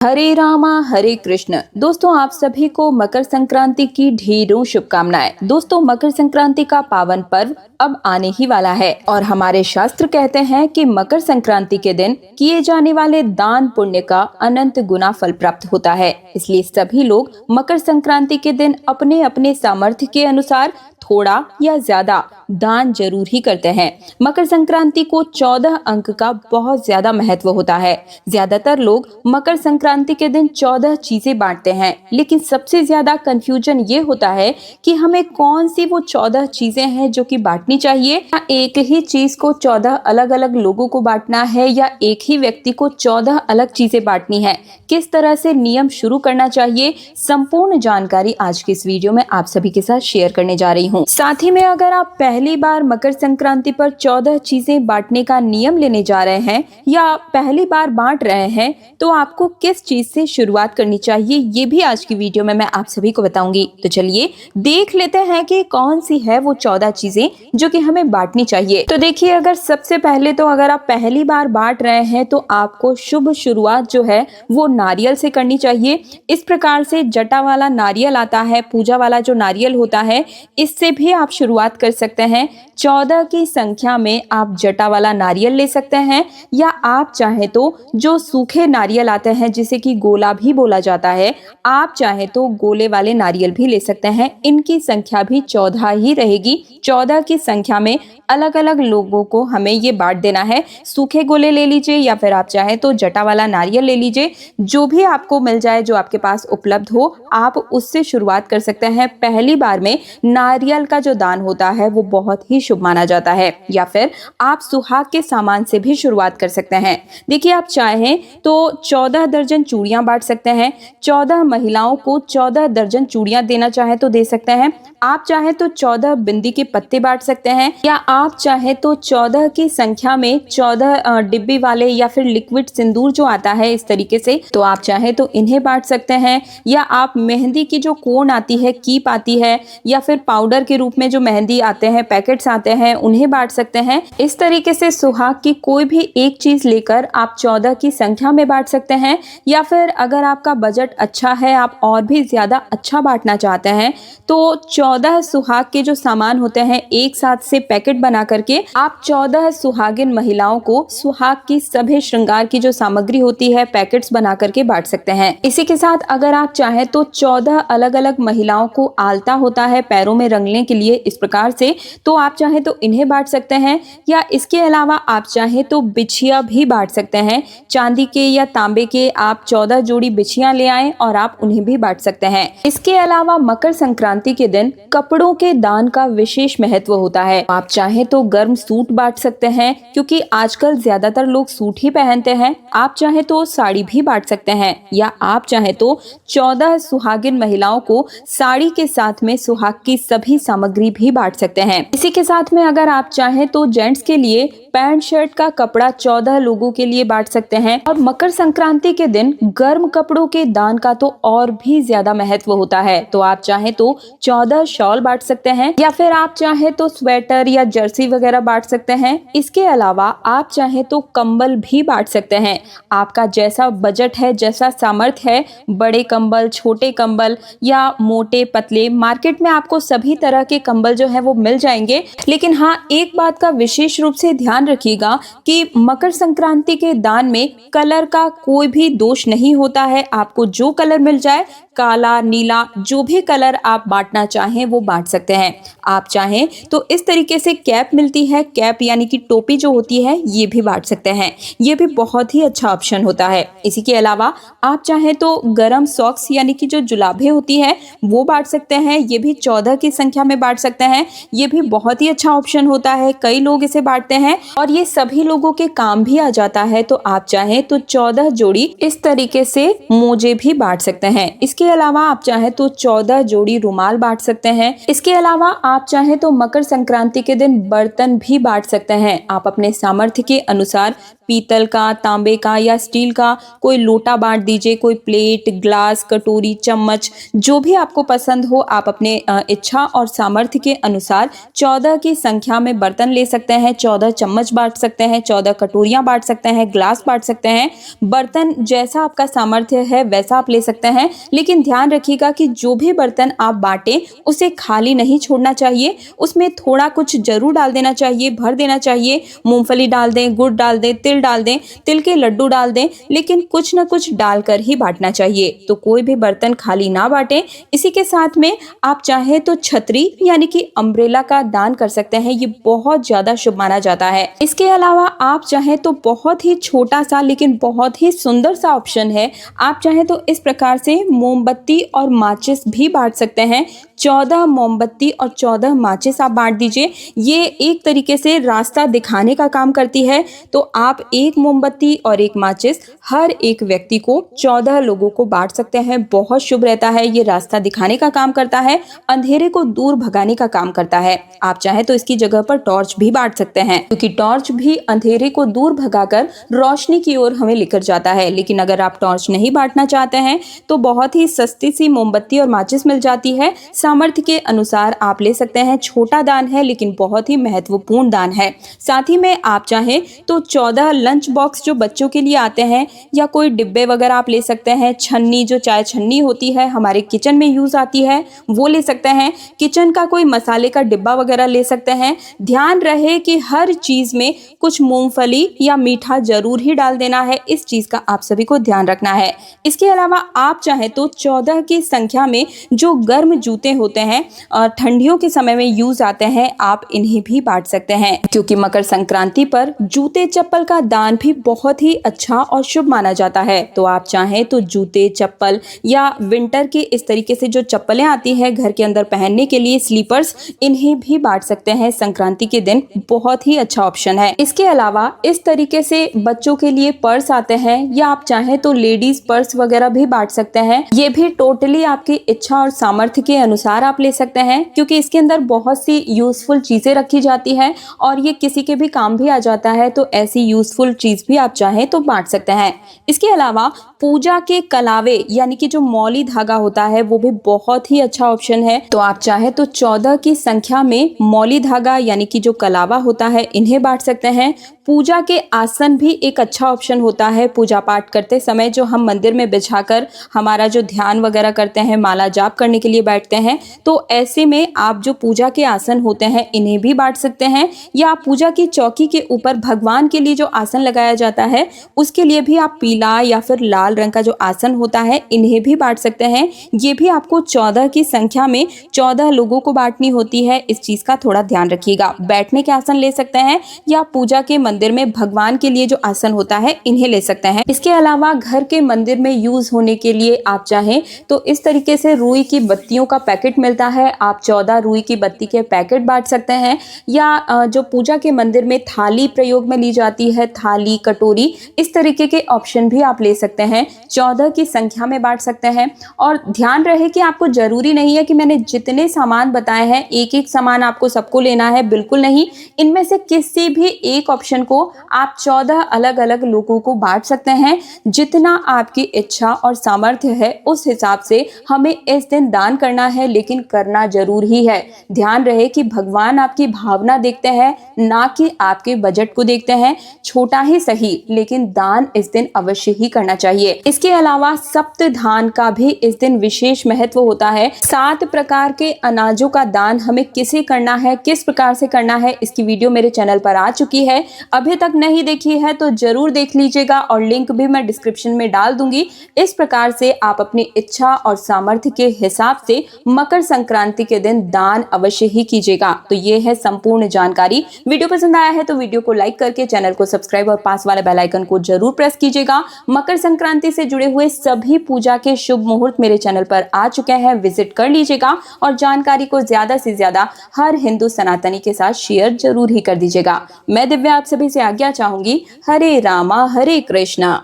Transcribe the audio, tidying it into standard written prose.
हरे रामा हरे कृष्ण। दोस्तों, आप सभी को मकर संक्रांति की ढेरों शुभकामनाएं। दोस्तों, मकर संक्रांति का पावन पर्व अब आने ही वाला है और हमारे शास्त्र कहते हैं कि मकर संक्रांति के दिन किए जाने वाले दान पुण्य का अनंत गुना फल प्राप्त होता है। इसलिए सभी लोग मकर संक्रांति के दिन अपने अपने सामर्थ्य के अनुसार थोड़ा या ज्यादा दान जरूर ही करते हैं। मकर संक्रांति को 14 अंक का बहुत ज्यादा महत्व होता है। ज्यादातर लोग मकर संक्रांति के दिन 14 चीजें बांटते हैं, लेकिन सबसे ज्यादा कंफ्यूजन ये होता है कि हमें कौन सी वो 14 चीजें हैं जो कि बांटनी चाहिए, या एक ही चीज को 14 अलग अलग लोगों को बांटना है, या एक ही व्यक्ति को 14 अलग चीजें बांटनी है। किस तरह से नियम शुरू करना चाहिए, संपूर्ण जानकारी आज की इस वीडियो में आप सभी के साथ शेयर करने जा रही हूँ। साथ ही में अगर आप पहली बार मकर संक्रांति पर 14 चीजें बांटने का नियम लेने जा रहे हैं या पहली बार बांट रहे हैं, तो आपको किस चीज से शुरुआत करनी चाहिए, ये भी आज की वीडियो में मैं आप सभी को बताऊंगी। तो चलिए देख लेते हैं कि कौन सी है वो 14 चीजें जो कि हमें बांटनी चाहिए। तो देखिए, अगर सबसे पहले तो अगर आप पहली बार बांट रहे हैं तो आपको शुभ शुरुआत जो है वो नारियल से करनी चाहिए। इस प्रकार से जटा वाला नारियल आता है, पूजा वाला जो नारियल होता है, इससे भी आप शुरुआत कर सकते हैं। 14 की संख्या में आप जटा वाला नारियल ले सकते हैं, या आप चाहे तो जो सूखे नारियल आते हैं जिसे कि गोला भी बोला जाता है, आप चाहे तो गोले वाले नारियल भी ले सकते हैं। इनकी संख्या भी 14 ही रहेगी। 14 की संख्या में अलग अलग लोगों को हमें ये बांट देना है। सूखे गोले ले लीजिए या फिर आप चाहे तो जटा वाला नारियल ले लीजिए। जो भी आपको मिल जाए, जो आपके पास उपलब्ध हो, आप उससे शुरुआत कर सकते हैं। पहली बार में नारियल का जो दान होता है वो बहुत ही शुभ माना जाता है। या फिर आप सुहाग के सामान से भी शुरुआत कर सकते हैं। देखिए, आप चाहें तो 14 दर्जन चूड़ियां बांट सकते हैं। 14 महिलाओं को 14 दर्जन चूड़ियां देना चाहे तो दे सकते हैं। आप चाहे तो 14 बिंदी के पत्ते बांट सकते हैं, या आप चाहे तो 14 की संख्या में 14 डिब्बी वाले या फिर लिक्विड सिंदूर जो आता है इस तरीके से, तो आप चाहे तो इन्हें बांट सकते हैं। या आप मेहंदी की जो कोन आती है, कीप आती है, या फिर पाउडर के रूप में जो मेहंदी आते हैं, पैकेट्स आते हैं, उन्हें बांट सकते हैं। इस तरीके से सुहाग की कोई भी एक चीज लेकर आप 14 की संख्या में बांट सकते हैं। या फिर अगर आपका बजट अच्छा है, आप और भी ज्यादा अच्छा बांटना चाहते हैं, तो 14 सुहाग के जो सामान होते हैं एक साथ से पैकेट बना करके आप 14 सुहागिन महिलाओं को सुहाग की सभी श्रृंगार की जो सामग्री होती है पैकेट्स बना करके बांट सकते हैं। इसी के साथ अगर आप चाहें तो 14 अलग अलग महिलाओं को आलता होता है पैरों में रंगने के लिए, इस प्रकार से, तो आप चाहें तो इन्हें बांट सकते हैं। या इसके अलावा आप चाहें तो बिछिया भी बांट सकते हैं। चांदी के या तांबे के आप 14 जोड़ी बिछिया ले आए और आप उन्हें भी बांट सकते हैं। इसके अलावा मकर संक्रांति के दिन कपड़ों के दान का विशेष महत्व होता है। आप चाहे तो गर्म सूट बांट सकते हैं, क्योंकि आजकल ज्यादातर लोग सूट ही पहनते हैं। आप चाहे तो साड़ी भी बांट सकते हैं, या आप चाहे तो 14 सुहागिन महिलाओं को साड़ी के साथ में सुहाग की सभी सामग्री भी बांट सकते हैं। इसी के साथ में अगर आप चाहे तो जेंट्स के लिए पैंट शर्ट का कपड़ा 14 लोगों के लिए बांट सकते हैं। और मकर संक्रांति के दिन गर्म कपड़ों के दान का तो और भी ज्यादा महत्व होता है। तो आप चाहे तो 14 शॉल बांट सकते हैं, या फिर आप चाहे तो स्वेटर या जर्सी वगैरह बांट सकते हैं। इसके अलावा आप चाहे तो कंबल भी बांट सकते हैं। आपका जैसा बजट है, जैसा सामर्थ्य है, बड़े कंबल, छोटे कंबल या मोटे पतले, मार्केट में आपको सभी तरह के कंबल जो है वो मिल जाएंगे। लेकिन हाँ, एक बात का विशेष रूप से ध्यान रखिएगा कि मकर संक्रांति के दान में कलर का कोई भी दोष नहीं होता है। आपको जो कलर मिल जाए, काला, नीला, जो भी कलर आप बांटना चाहें वो बांट सकते हैं। आप चाहें तो इस तरीके से कैप मिलती है, कैप यानी कि टोपी जो होती है, ये भी बांट सकते हैं। ये भी बहुत ही अच्छा ऑप्शन होता है। इसी के अलावा आप चाहें तो गरम सॉक्स यानी कि जो जुलाबे होती है वो बांट सकते हैं। ये भी 14 की संख्या में बांट सकते हैं। ये भी बहुत ही अच्छा ऑप्शन होता है। कई लोग इसे बांटते हैं और ये सभी लोगों के काम भी आ जाता है। तो आप चाहें तो 14 जोड़ी इस तरीके से मोजे भी बांट सकते हैं। इसके अलावा आप चाहें तो 14 जोड़ी रुमाल बांट सकते हैं। इसके अलावा आप चाहें तो मकर संक्रांति के दिन बर्तन भी बांट सकते हैं। आप अपने सामर्थ्य के अनुसार पीतल का, तांबे का या स्टील का कोई लोटा बांट दीजिए, कोई प्लेट, ग्लास, कटोरी, चम्मच, जो भी आपको पसंद हो आप अपने इच्छा और सामर्थ्य के अनुसार 14 की संख्या में बर्तन ले सकते हैं। 14 चम्मच बांट सकते हैं, 14 कटोरियां बांट सकते हैं, ग्लास बांट सकते हैं। बर्तन जैसा आपका सामर्थ्य है वैसा आप ले सकते हैं, लेकिन ध्यान रखिएगा कि जो भी बर्तन आप बांटें उसे खाली नहीं छोड़ना चाहिए, उसमें थोड़ा कुछ जरूर डाल देना चाहिए, भर देना चाहिए। मूंगफली डाल दें, गुड़ डाल दें, तिल डाल दें, तिल के लड्डू डाल दें, लेकिन कुछ ना कुछ डालकर ही बांटना चाहिए। तो कोई भी बर्तन खाली ना बांटें। इसी के साथ में आप चाहे तो छतरी यानी कि अम्ब्रेला का दान कर सकते हैं, ये बहुत ज्यादा शुभ माना जाता है। इसके अलावा आप चाहे तो बहुत ही छोटा सा लेकिन बहुत ही सुंदर सा ऑप्शन है, आप चाहे तो इस प्रकार से मोमबत्ती और माचिस भी बांट सकते हैं। 14 मोमबत्ती और 14 माचिस आप बांट दीजिए, ये एक तरीके से रास्ता दिखाने का काम करती है। तो आप एक मोमबत्ती और एक माचिस हर एक व्यक्ति को 14 लोगों को बांट सकते हैं, बहुत शुभ रहता है। ये रास्ता दिखाने का काम करता है, अंधेरे को दूर भगाने का काम करता है। आप चाहे तो इसकी जगह पर टॉर्च भी बांट सकते हैं, क्योंकि टॉर्च भी अंधेरे को दूर भगाकर रोशनी की ओर हमें लेकर जाता है। लेकिन अगर आप टॉर्च नहीं बांटना चाहते हैं तो बहुत ही सस्ती सी मोमबत्ती और माचिस मिल जाती है, सामर्थ्य के अनुसार आप ले सकते हैं। छोटा दान है लेकिन बहुत ही महत्वपूर्ण दान है। साथ ही में आप चाहें तो 14 लंच बॉक्स जो बच्चों के लिए आते हैं या कोई डिब्बे वगैरह आप ले सकते हैं। छन्नी, जो चाय छन्नी होती है हमारे किचन में यूज आती है, वो ले सकते हैं। किचन का कोई मसाले का डिब्बा वगैरह ले सकते हैं। ध्यान रहे कि हर चीज में कुछ मूंगफली या मीठा जरूर ही डाल देना है, इस चीज का आप सभी को ध्यान रखना है। इसके अलावा आप चाहे तो 14 की संख्या में जो गर्म जूते होते हैं ठंडियों के समय में यूज आते हैं, आप इन्हें भी बांट सकते हैं, क्योंकि मकर संक्रांति पर जूते चप्पल का दान भी बहुत ही अच्छा और शुभ माना जाता है। तो आप चाहें तो जूते, चप्पल या विंटर के इस तरीके से जो चप्पलें आती है घर के अंदर पहनने के लिए, स्लीपर्स, इन्हें भी बांट सकते हैं संक्रांति के दिन, बहुत ही अच्छा ऑप्शन है। इसके अलावा इस तरीके से बच्चों के लिए पर्स आते हैं, या आप चाहें तो लेडीज पर्स वगैरह भी बांट सकते हैं। ये भी टोटली आपकी इच्छा और सामर्थ्य के अनुसार आप ले सकते हैं, क्योंकि इसके अंदर बहुत सी यूजफुल चीजें रखी जाती है और ये किसी के भी काम भी आ जाता है। तो ऐसी यूजफुल चीज भी आप चाहें तो बांट सकते हैं। इसके अलावा पूजा के कलावे यानी कि जो मौली धागा होता है वो भी बहुत ही अच्छा ऑप्शन है। तो आप चाहे तो 14 की संख्या में मौली धागा यानी कि जो कलावा होता है इन्हें बांट सकते हैं। पूजा के आसन भी एक अच्छा ऑप्शन होता है। पूजा पाठ करते समय जो हम मंदिर में बिछाकर हमारा जो ध्यान वगैरह करते हैं, माला जाप करने के लिए बैठते हैं, तो ऐसे में आप जो पूजा के आसन होते हैं इन्हें भी बांट सकते हैं। या पूजा की चौकी के ऊपर भगवान के लिए जो आसन लगाया जाता है उसके लिए भी आप पीला या फिर लाल रंग का जो आसन होता है इन्हें भी बांट सकते हैं। ये भी आपको 14 की संख्या में 14 लोगों को बांटनी होती है, इस चीज का थोड़ा ध्यान रखिएगा। बैठने के आसन ले सकते हैं या पूजा के मंदिर में भगवान के लिए जो आसन होता है इन्हें ले सकते हैं। इसके अलावा घर के मंदिर में यूज होने के लिए आप चाहें तो इस तरीके से रुई की बत्तियों का पैकेट मिलता है, आप 14 रुई की बत्ती के पैकेट बांट सकते हैं। या जो पूजा के मंदिर में थाली प्रयोग में ली जाती है, थाली, कटोरी, इस तरीके के ऑप्शन भी आप ले सकते हैं। 14 की संख्या में बांट सकते हैं। और ध्यान रहे कि आपको जरूरी नहीं है कि मैंने जितने सामान बताए हैं एक एक सामान आपको सबको लेना है, बिल्कुल नहीं। इनमें से किसी भी एक ऑप्शन को आप 14 अलग अलग लोगों को बांट सकते हैं। जितना आपकी इच्छा और सामर्थ्य है उस हिसाब से हमें इस दिन दान करना है, लेकिन करना जरूर ही है। ध्यान रहे कि भगवान आपकी भावना देखते हैं, ना कि आपके बजट को देखते हैं। छोटा ही सही लेकिन दान इस दिन अवश्य ही करना चाहिए। इसके अलावा सप्त धान का भी इस दिन विशेष महत्व होता है। 7 प्रकार के अनाजों का दान हमें किसे करना है, किस प्रकार से करना है, इसकी वीडियो मेरे चैनल पर आ चुकी है। अभी तक नहीं देखी है तो जरूर देख लीजिएगा और लिंक भी मैं डिस्क्रिप्शन में डाल दूंगी। इस प्रकार से आप अपनी इच्छा और सामर्थ्य के हिसाब से मकर संक्रांति के दिन दान अवश्य ही कीजिएगा। तो ये है संपूर्ण जानकारी। वीडियो पसंद आया है तो वीडियो को लाइक करके चैनल को सब्सक्राइब और पास वाले बेल आइकन को जरूर प्रेस कीजिएगा। मकर संक्रांति से जुड़े हुए सभी पूजा के शुभ मुहूर्त मेरे चैनल पर आ चुके हैं, विजिट कर लीजिएगा और जानकारी को ज्यादा से ज्यादा हर हिंदू सनातनी के साथ शेयर जरूर ही कर दीजिएगा। मैं दिव्या आप सभी से आज्ञा चाहूंगी। हरे रामा हरे कृष्णा।